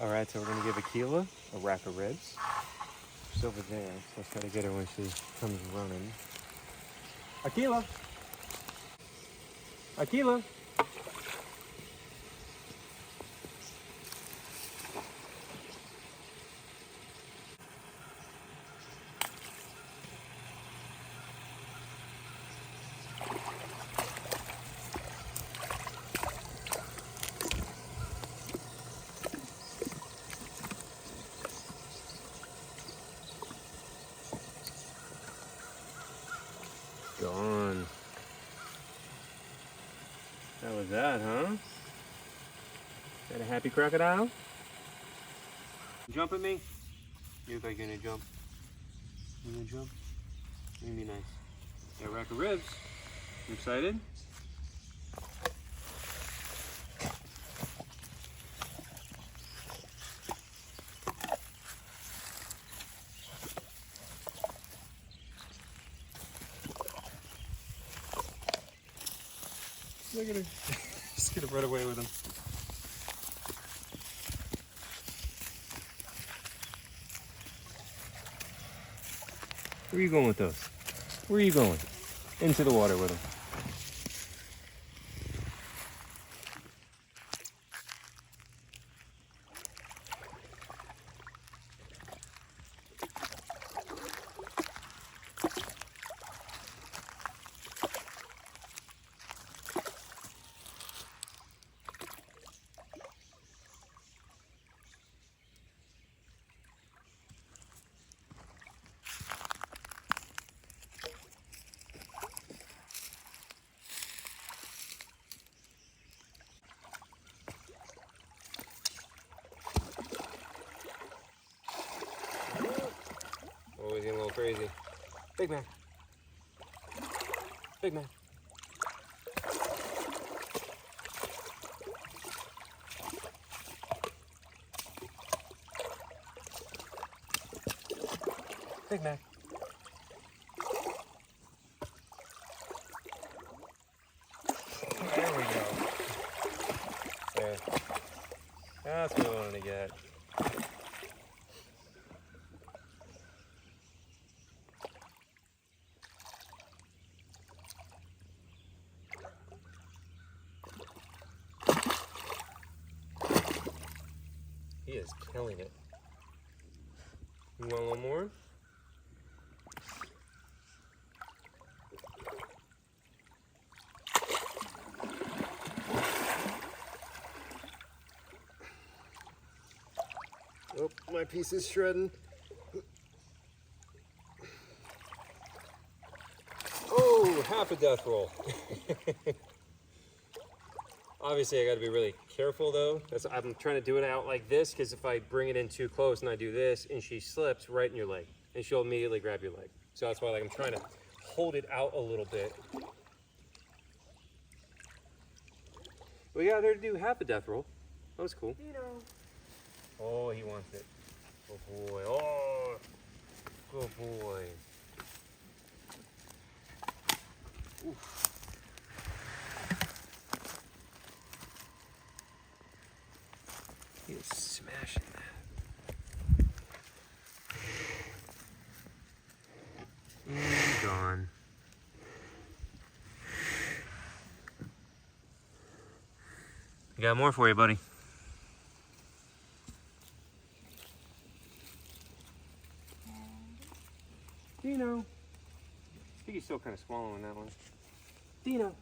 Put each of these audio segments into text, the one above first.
All right, so we're gonna give Akila a rack of ribs. She's over there, so let's try to get her when she comes running. Akila! Akila! Gone. How was that, huh? Is that a happy crocodile? Jump at me? You look like you're gonna jump. You gonna jump? You're gonna be nice. Got a rack of ribs. You excited? Look at her. Just gonna run away with him. Where are you going with those? Where are you going? Into the water with them. Oh, he's getting a little crazy. Big man. Big man. Big man. There we go. There. That's what I wanted to get. He is killing it. You want a little more? Oh, my piece is shredding. Oh, half a death roll. Obviously, I got to be really careful though. I'm trying to do it out like this because if I bring it in too close and I do this and she slips right in your leg and she'll immediately grab your leg. So that's why I'm trying to hold it out a little bit. We got there to do half a death roll. That was cool. Dino. Oh, he wants it. Good boy. Oh, good boy. Oof. He is smashing that. And gone. I got more for you, buddy. Dino. I think he's still kind of swallowing that one. Dino.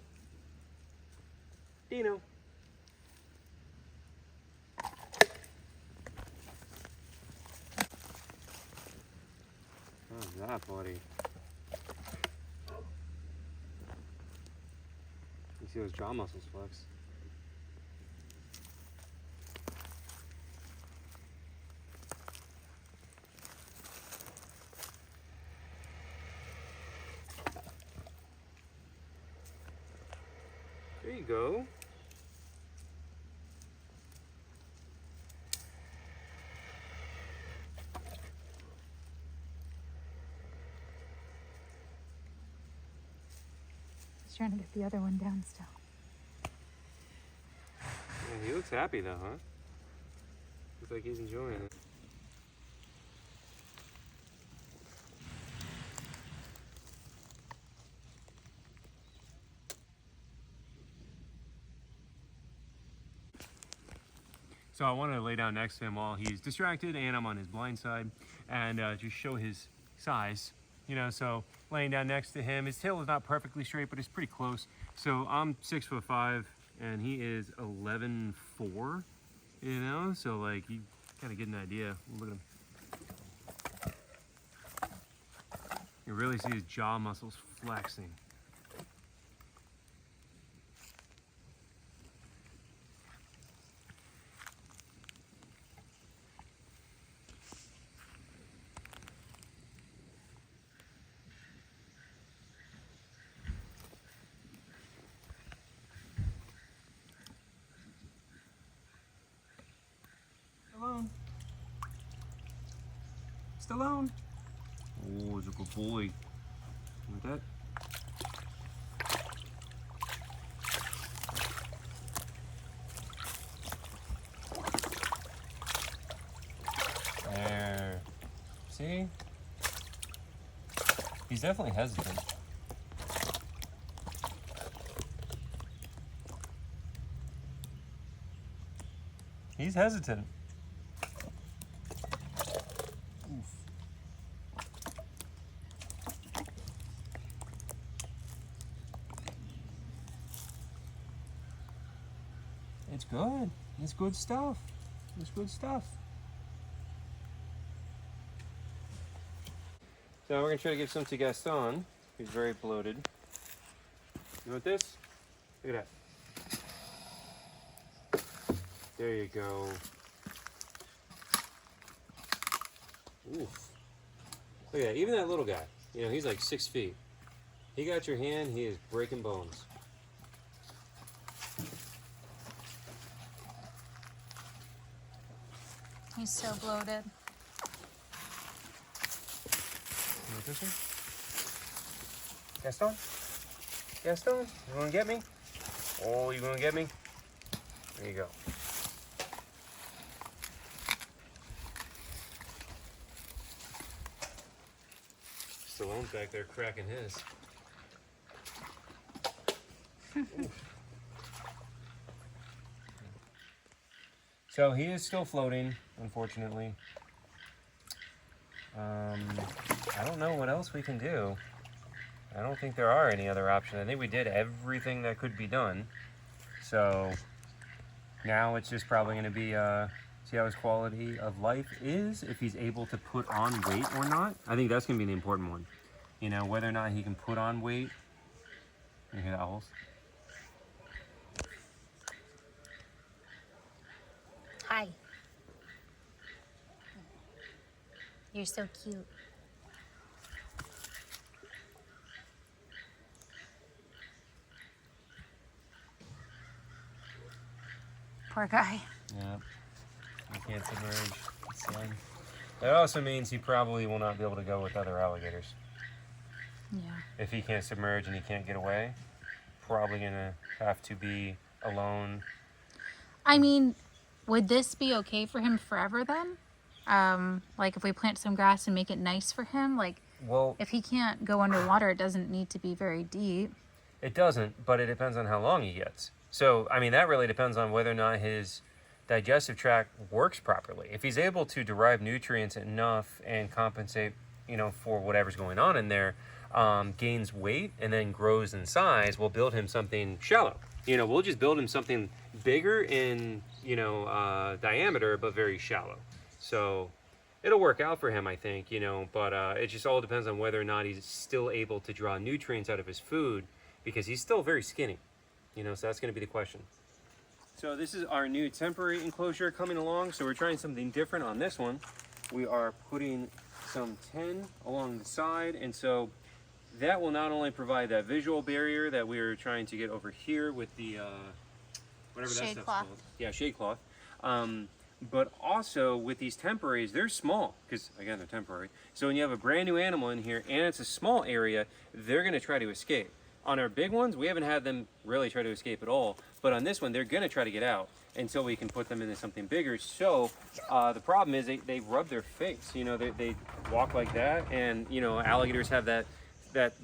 Dino. How's that, buddy? You see those jaw muscles flex. There you go. Trying to get the other one down still. Yeah, he looks happy though, huh? Looks like he's enjoying it. So I want to lay down next to him while he's distracted and I'm on his blind side and just show his size, you know. So laying down next to him, his tail is not perfectly straight, but it's pretty close. So I'm 6'5" and he is 11'4", you know. So like you kind of get an idea. Look at him. You really see his jaw muscles flexing. Alone. Just alone. Oh, he's a good boy. Like that. There. See? He's definitely hesitant. He's hesitant. It's good. It's good stuff. It's good stuff. So we're gonna try to give some to Gaston. He's very bloated. You want this? Look at that. There you go. Oof. Look at that. Even that little guy. You know, he's like 6 feet. He got your hand. He is breaking bones. He's so bloated. You want this one? Gaston? Gaston? You wanna get me? Oh, you gonna get me? There you go. Stallone's back there cracking his. So he is still floating, unfortunately. I don't know what else we can do. I don't think there are any other options. I think we did everything that could be done. So now it's just probably going to be see how his quality of life is, if he's able to put on weight or not. I think that's going to be the important one. You know, whether or not he can put on weight. You hear the owls? Hi. You're so cute. Poor guy. Yeah. He can't submerge. That also means he probably will not be able to go with other alligators. Yeah. If he can't submerge and he can't get away, probably gonna have to be alone. I mean, would this be okay for him forever then? Like if we plant some grass and make it nice for him, like, well, if he can't go underwater, it doesn't need to be very deep. It doesn't, but it depends on how long he gets. So, I mean, that really depends on whether or not his digestive tract works properly. If he's able to derive nutrients enough and compensate, you know, for whatever's going on in there, gains weight and then grows in size, we'll build him something shallow. You know, we'll just build him something bigger in, you know, diameter, but very shallow. So it'll work out for him, I think, you know, but it just all depends on whether or not he's still able to draw nutrients out of his food, because he's still very skinny, you know, so that's going to be the question. So this is our new temporary enclosure coming along. So we're trying something different on this one. We are putting some tin along the side, and so that will not only provide that visual barrier that we are trying to get over here with the whatever that stuff's called. Yeah, shade cloth. But also with these temporaries, they're small because, again, they're temporary. So when you have a brand new animal in here and it's a small area, they're going to try to escape. On our big ones, we haven't had them really try to escape at all. But on this one, they're gonna try to get out until we can put them into something bigger. So the problem is they rub their face. You know, they walk like that, and you know, alligators have that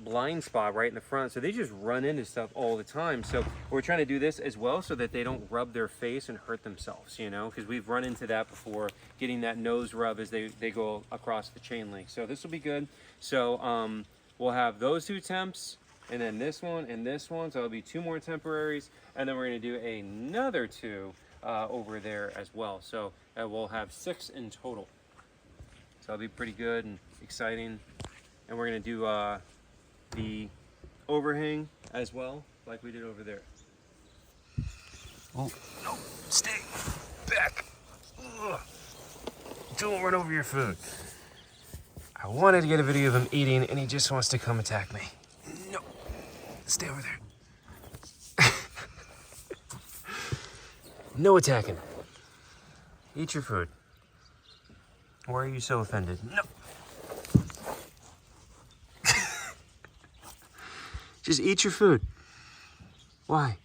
blind spot right in the front, so they just run into stuff all the time. So we're trying to do this as well so that they don't rub their face and hurt themselves, you know, because we've run into that before, getting that nose rub as they go across the chain link. So this will be good. So we'll have those 2 temps, and then this one and this one, so it'll be 2 more temporaries, and then we're going to do another 2 over there as well. So we'll have 6 in total. So that'll be pretty good and exciting. And we're going to do the overhang as well, like we did over there. Oh, no, stay back. Ugh. Don't run over your food. I wanted to get a video of him eating, and he just wants to come attack me. No, stay over there. No attacking. Eat your food. Why are you so offended? No. Just eat your food. Why?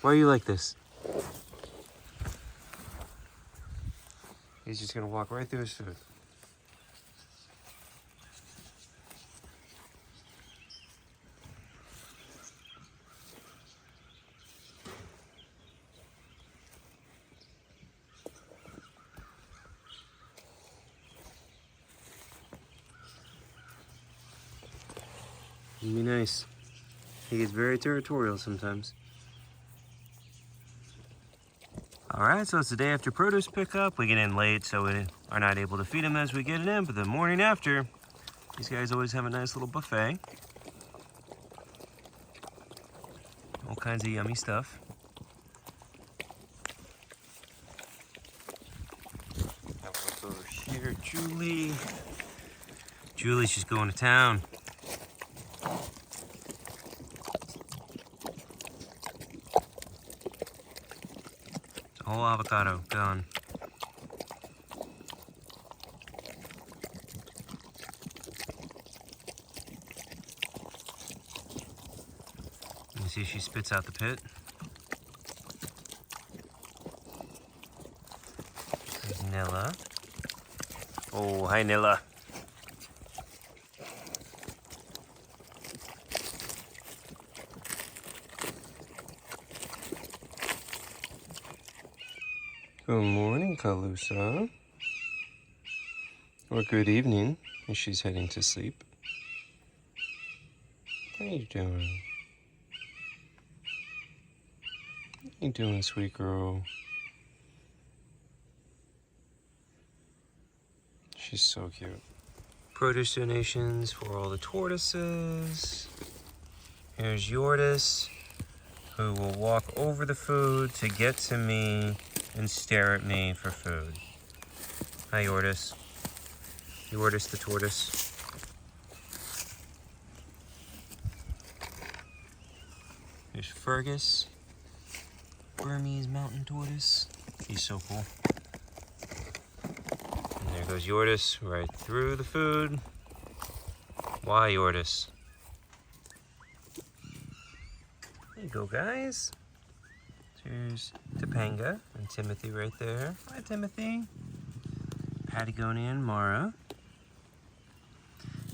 Why are you like this? He's just gonna walk right through his food. It'd be nice. He gets very territorial sometimes. All right, so it's the day after produce pickup. We get in late, so we are not able to feed him as we get it in, but the morning after, these guys always have a nice little buffet. All kinds of yummy stuff. I'll look over here, Julie. Julie's just going to town. Whole avocado gone. Let me see if she spits out the pit. There's Nilla. Oh, hi Nilla. Good morning, Kaloa. Or good evening, as she's heading to sleep. How you doing? How you doing, sweet girl? She's so cute. Produce donations for all the tortoises. Here's Yortis, who will walk over the food to get to me and stare at me for food. Hi, Yortis. Yortis the tortoise. Here's Fergus, Burmese mountain tortoise. He's so cool. And there goes Yortis right through the food. Why, Yortis? There you go, guys. Here's Topanga and Timothy right there. Hi, Timothy. Patagonian Mara.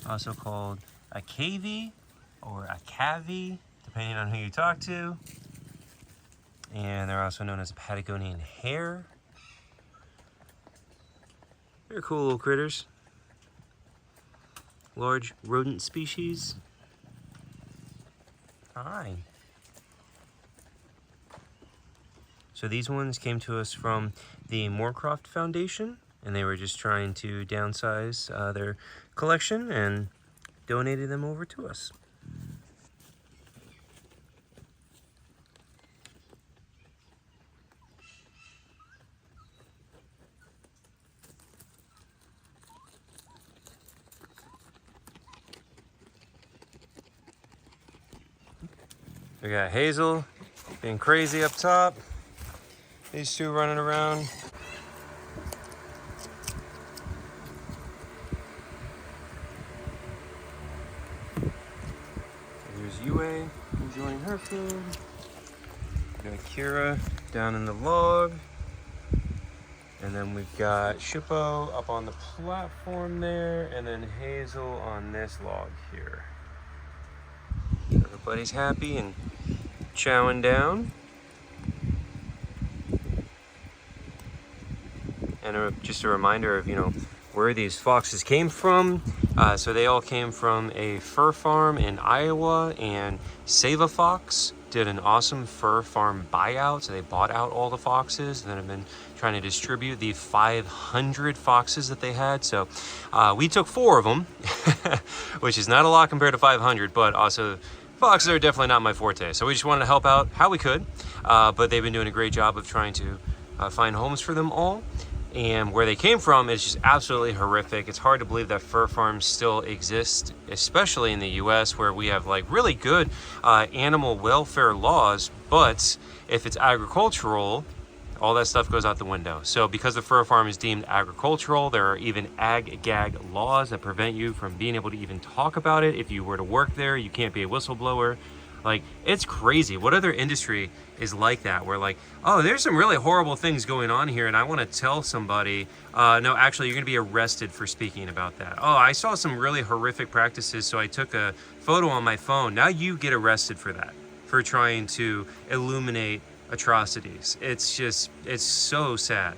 Also called a cavy or a cavy, depending on who you talk to. And they're also known as Patagonian hare. They're cool little critters. Large rodent species. Hi. So these ones came to us from the Moorcroft Foundation, and they were just trying to downsize their collection and donated them over to us. We got Hazel being crazy up top. These two running around. There's Yue enjoying her food. got Kira down in the log. And then we've got Shippo up on the platform there, and then Hazel on this log here. Everybody's happy and chowing down. And just a reminder of, where these foxes came from. So they all came from a fur farm in Iowa, and Save a Fox did an awesome fur farm buyout. So they bought out all the foxes and then have been trying to distribute the 500 foxes that they had. So we took 4 of them, which is not a lot compared to 500, but also foxes are definitely not my forte. So we just wanted to help out how we could, but they've been doing a great job of trying to find homes for them all. And where they came from is just absolutely horrific. It's hard to believe that fur farms still exist, especially in the US, where we have like really good animal welfare laws, but if it's agricultural, all that stuff goes out the window. So because the fur farm is deemed agricultural, there are even ag-gag laws that prevent you from being able to even talk about it. If you were to work there, you can't be a whistleblower. Like, it's crazy. What other industry is like that, where like, oh, there's some really horrible things going on here and I want to tell somebody, no, actually, you're going to be arrested for speaking about that. Oh, I saw some really horrific practices, so I took a photo on my phone. Now you get arrested for that, for trying to illuminate atrocities. It's so sad.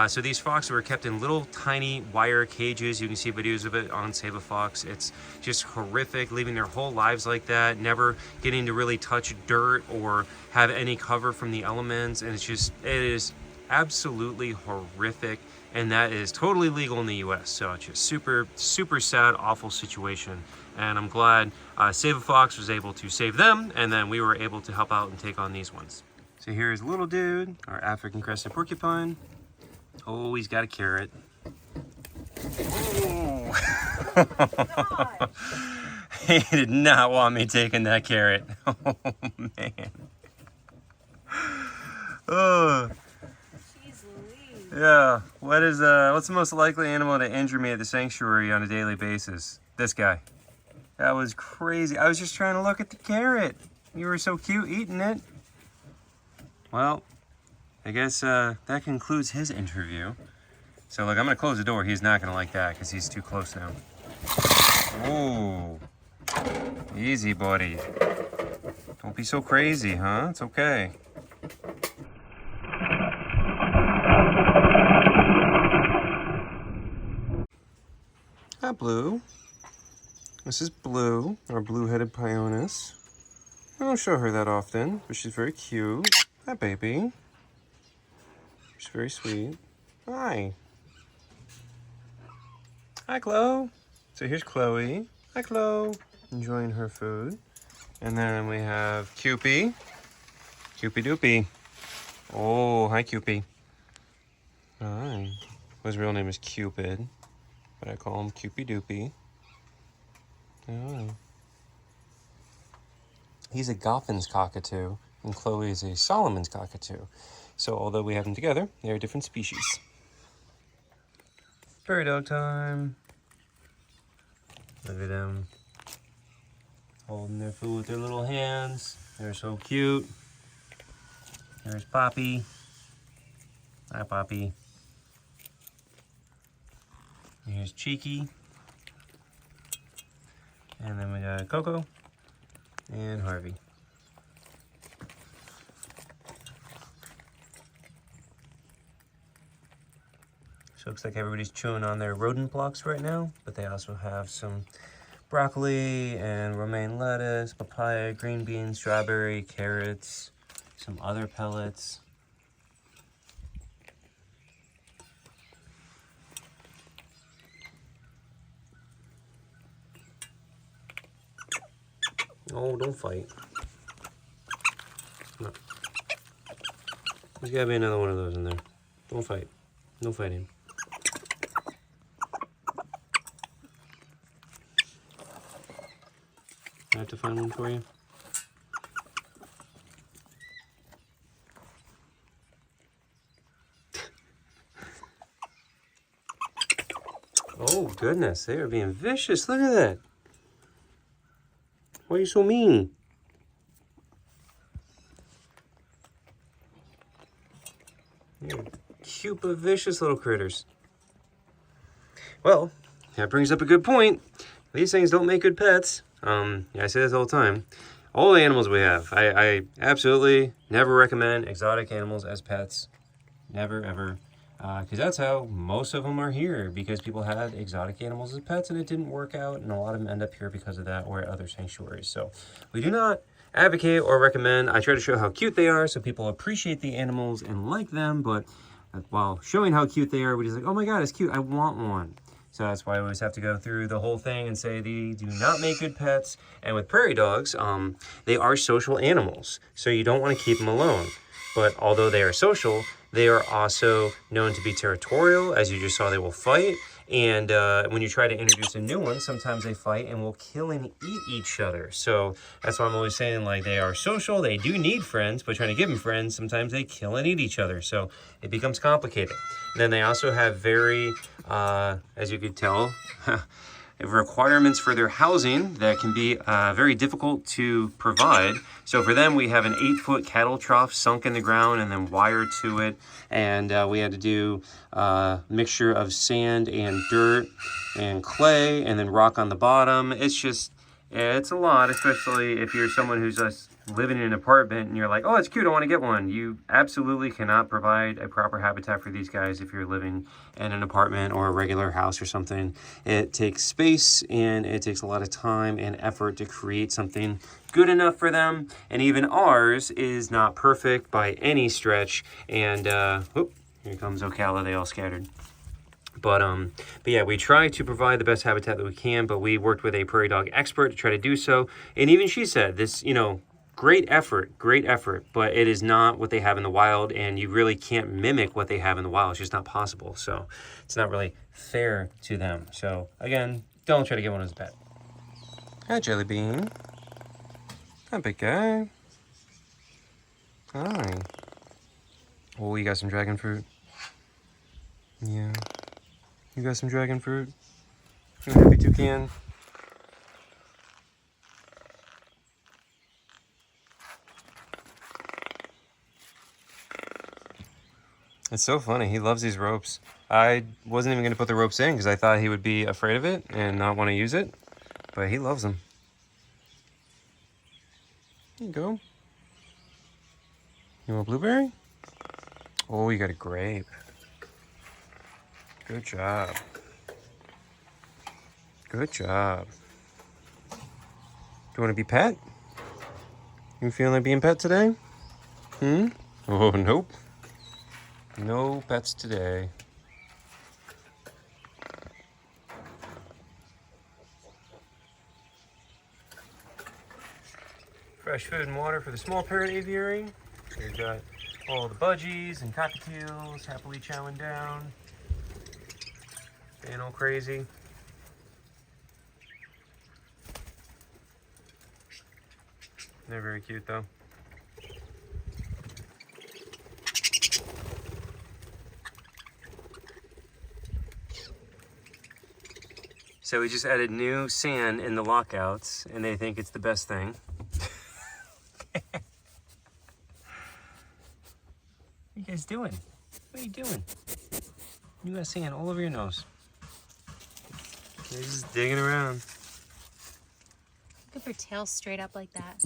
So these foxes were kept in little tiny wire cages. You can see videos of it on Save a Fox. It's just horrific, living their whole lives like that, never getting to really touch dirt or have any cover from the elements. And it is absolutely horrific. And that is totally legal in the US. So it's just super, super sad, awful situation. And I'm glad Save a Fox was able to save them. And then we were able to help out and take on these ones. So here's little dude, our African crested porcupine. Oh, he's got a carrot. Oh. He did not want me taking that carrot. Oh, man. Oh. Jeez Louise. Yeah. What's the most likely animal to injure me at the sanctuary on a daily basis? This guy. That was crazy. I was just trying to look at the carrot. You were so cute eating it. Well, I guess that concludes his interview. So look, I'm gonna close the door. He's not gonna like that because he's too close now. Oh, easy, buddy. Don't be so crazy, huh? It's okay. Hi, Blue. This is Blue, our blue-headed pionus. I don't show her that often, but she's very cute. Hi, baby. She's very sweet. Hi. Hi, Chloe. So here's Chloe. Hi, Chloe. Enjoying her food. And then we have Cupie. Cupie Doopie. Oh, hi, Cupie. Hi. His real name is Cupid, but I call him Cupie Doopie. Oh. He's a Gotham's cockatoo, and Chloe is a Solomon's cockatoo. So although we have them together, they are different species. Prairie dog time. Look at them. Holding their food with their little hands. They're so cute. There's Poppy. Hi, Poppy. And here's Cheeky. And then we got Coco and Harvey. So it looks like everybody's chewing on their rodent blocks right now, but they also have some broccoli and romaine lettuce, papaya, green beans, strawberry, carrots, some other pellets. Oh, don't fight. No. There's gotta be another one of those in there. Don't fight. No fighting. I have to find one for you. Oh, goodness. They are being vicious. Look at that. Why are you so mean? You're cute but vicious little critters. Well, that brings up a good point. These things don't make good pets. Yeah, I say this all the time. All the animals we have, I absolutely never recommend exotic animals as pets. Never, ever. Because that's how most of them are here, because people had exotic animals as pets and it didn't work out, and a lot of them end up here because of that or at other sanctuaries. So we do not advocate or recommend. I try to show how cute they are so people appreciate the animals and like them, but while showing how cute they are, we're just like, oh my god, it's cute, I want one. So that's why I always have to go through the whole thing and say they do not make good pets. And with prairie dogs, they are social animals, so you don't want to keep them alone. But although they are social, they are also known to be territorial. As you just saw, they will fight. And when you try to introduce a new one, sometimes they fight and will kill and eat each other. So that's why I'm always saying, like, they are social. They do need friends, but trying to give them friends, sometimes they kill and eat each other. So it becomes complicated. And then they also have very, as you could tell, requirements for their housing that can be very difficult to provide. So for them, we have an 8-foot cattle trough sunk in the ground and then wired to it. And we had to do a mixture of sand and dirt and clay and then rock on the bottom. It's just, yeah, it's a lot, especially if you're someone who's just living in an apartment and you're like, oh, it's cute, I want to get one. You absolutely cannot provide a proper habitat for these guys if you're living in an apartment or a regular house or something. It takes space and it takes a lot of time and effort to create something good enough for them. And even ours is not perfect by any stretch. And here comes Akila, they all scattered. But yeah, we try to provide the best habitat that we can, but we worked with a prairie dog expert to try to do so. And even she said this, you know, great effort, but it is not what they have in the wild, and you really can't mimic what they have in the wild. It's just not possible. So it's not really fair to them. So again, don't try to get one as a pet. Hi, Jelly Bean. Hi, big guy. Hi. Oh, you got some dragon fruit? Yeah. You got some dragon fruit? You happy toucan? It's so funny. He loves these ropes. I wasn't even going to put the ropes in because I thought he would be afraid of it and not want to use it. But he loves them. Here you go. You want a blueberry? Oh, you got a grape. Good job. Good job. Do you want to be pet? You feeling like being pet today? Oh, nope. No pets today. Fresh food and water for the small parrot aviary. So we've got all the budgies and cockatiels happily chowing down. Being all crazy. They're very cute though. So we just added new sand in the lockouts and they think it's the best thing. What are you guys doing? What are you doing? You got sand all over your nose. They're just digging around. Look at their tails straight up like that.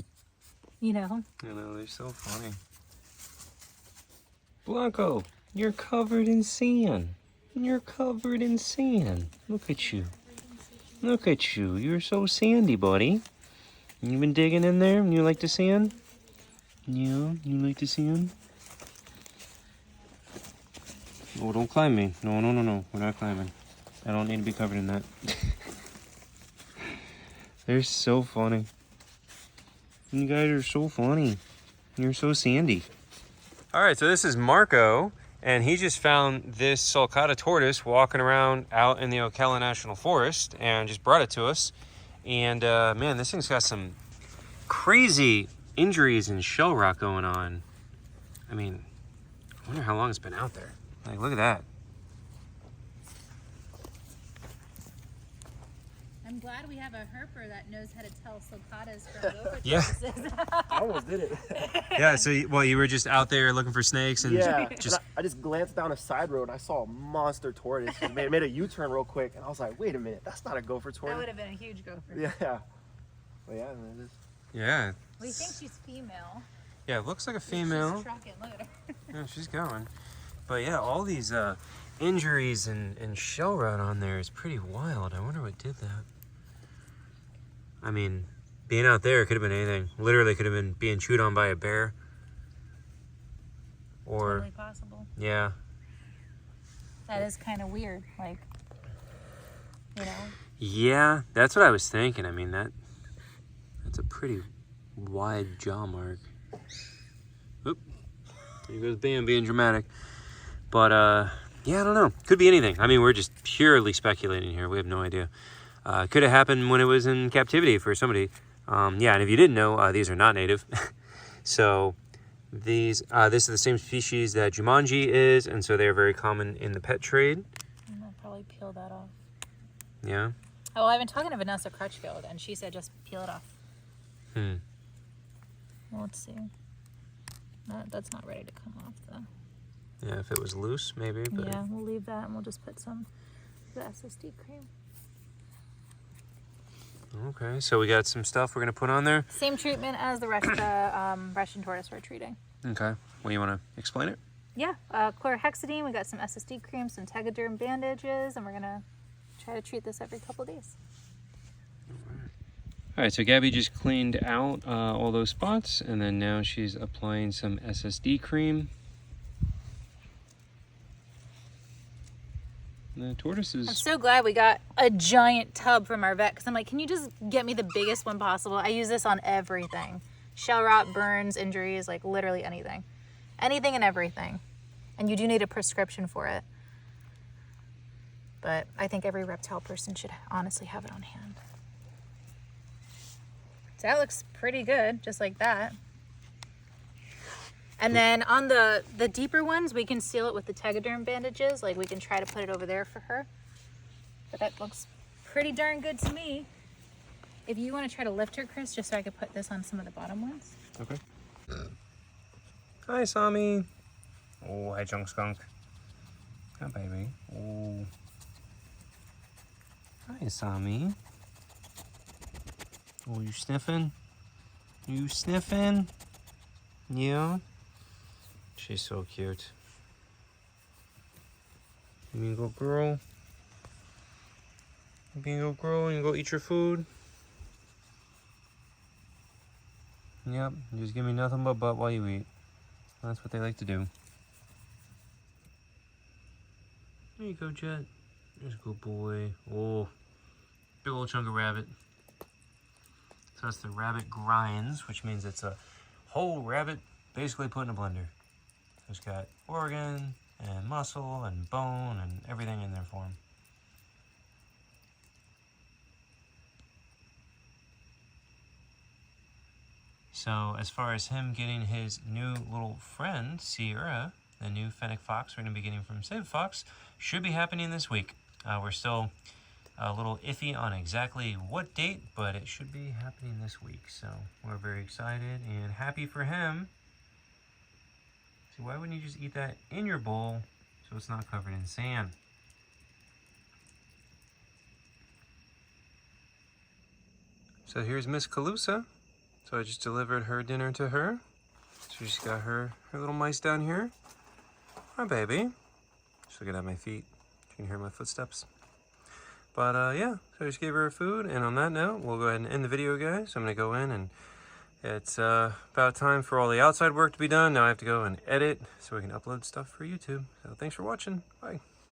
You know? I know, they're so funny. Blanco, you're covered in sand. You're covered in sand. Look at you. Look at you. You're so sandy, buddy. You been digging in there and you like the sand? Yeah, you like the sand? Oh, don't climb me. No, no, no, no. We're not climbing. I don't need to be covered in that. They're so funny. You guys are so funny. You're so sandy. All right, so this is Marco, and he just found this sulcata tortoise walking around out in the Akila National Forest and just brought it to us. And man, this thing's got some crazy injuries and shell rot going on. I mean, I wonder how long it's been out there. Like, look at that. I'm glad we have a herper that knows how to tell sulcatas from gopher Yeah. tortoises. I almost did it. Yeah, so you were just out there looking for snakes and Yeah, just and I just glanced down a side road and I saw a monster tortoise. It made a U-turn real quick, and I was like, wait a minute, that's not a gopher That tortoise. would have been a huge gopher. Yeah. Well, yeah, man, it is. yeah. We think she's female. Yeah, it looks like a She's female. trucking, look at her. Yeah, she's going. But yeah, all these injuries and shell rot on there is pretty wild. I wonder what did that. I mean, being out there, it could have been anything. Literally could have been being chewed on by a bear. Or, Totally possible. yeah. That is kind of weird. Like, you know. Yeah, that's what I was thinking. I mean, that's a pretty wide jaw mark. Oop. There goes Ben being dramatic. But, yeah, I don't know. Could be anything. I mean, we're just purely speculating here. We have no idea. Could have happened when it was in captivity for somebody. Yeah, and if you didn't know, these are not native. So this is the same species that Jumanji is, and so they're very common in the pet trade. I'll probably peel that off. Yeah. Oh, I've been talking to Vanessa Crutchfield, and she said just peel it off. Hmm. Well, let's see. That's not ready to come off, though. Yeah, if it was loose, maybe. But Yeah, we'll leave that, and we'll just put some of the SSD cream. Okay, so we got some stuff we're gonna put on there. Same treatment as the Russian tortoise we're treating. Okay. Well, you want to explain it? Yeah, chlorhexidine. We got some SSD cream, some Tegaderm bandages, and we're gonna try to treat this every couple of days. All right, so Gabby just cleaned out all those spots, and then now she's applying some SSD cream. The tortoises. I'm so glad we got a giant tub from our vet, because I'm like, can you just get me the biggest one possible? I use this on everything. Shell rot, burns, injuries, like literally anything. Anything and everything. And you do need a prescription for it. But I think every reptile person should honestly have it on hand. So that looks pretty good, just like that. And then on the deeper ones, we can seal it with the Tegaderm bandages. Like, we can try to put it over there for her. But that looks pretty darn good to me. If you want to try to lift her, Chris, just so I could put this on some of the bottom ones. Okay. Hi, Sammy. Oh, hi, Skunk. Hi, baby. Oh. Hi, Sammy. Oh, you sniffing? You sniffing? Yeah. She's so cute. You mean go girl? You mean go girl and go eat your food? Yep, just give me nothing but butt while you eat. That's what they like to do. There you go, Jet. There's a good boy. Oh, big old chunk of rabbit. So that's the rabbit grinds, which means it's a whole rabbit basically put in a blender. So it's got organ and muscle and bone and everything in there for him. So as far as him getting his new little friend, Sierra, the new fennec fox we're going to be getting from Save Fox, should be happening this week. We're still a little iffy on exactly what date, but it should be happening this week. So we're very excited and happy for him. See, why wouldn't you just eat that in your bowl so it's not covered in sand? So here's Miss Kalusa. So I just delivered her dinner to her. So she's got her little mice down here. Hi, baby. Just looking at my feet. You can hear my footsteps. But yeah, so I just gave her food. And on that note, we'll go ahead and end the video, guys. So I'm going to go in and it's about time for all the outside work to be done. Now I have to go and edit so we can upload stuff for YouTube. So thanks for watching. Bye.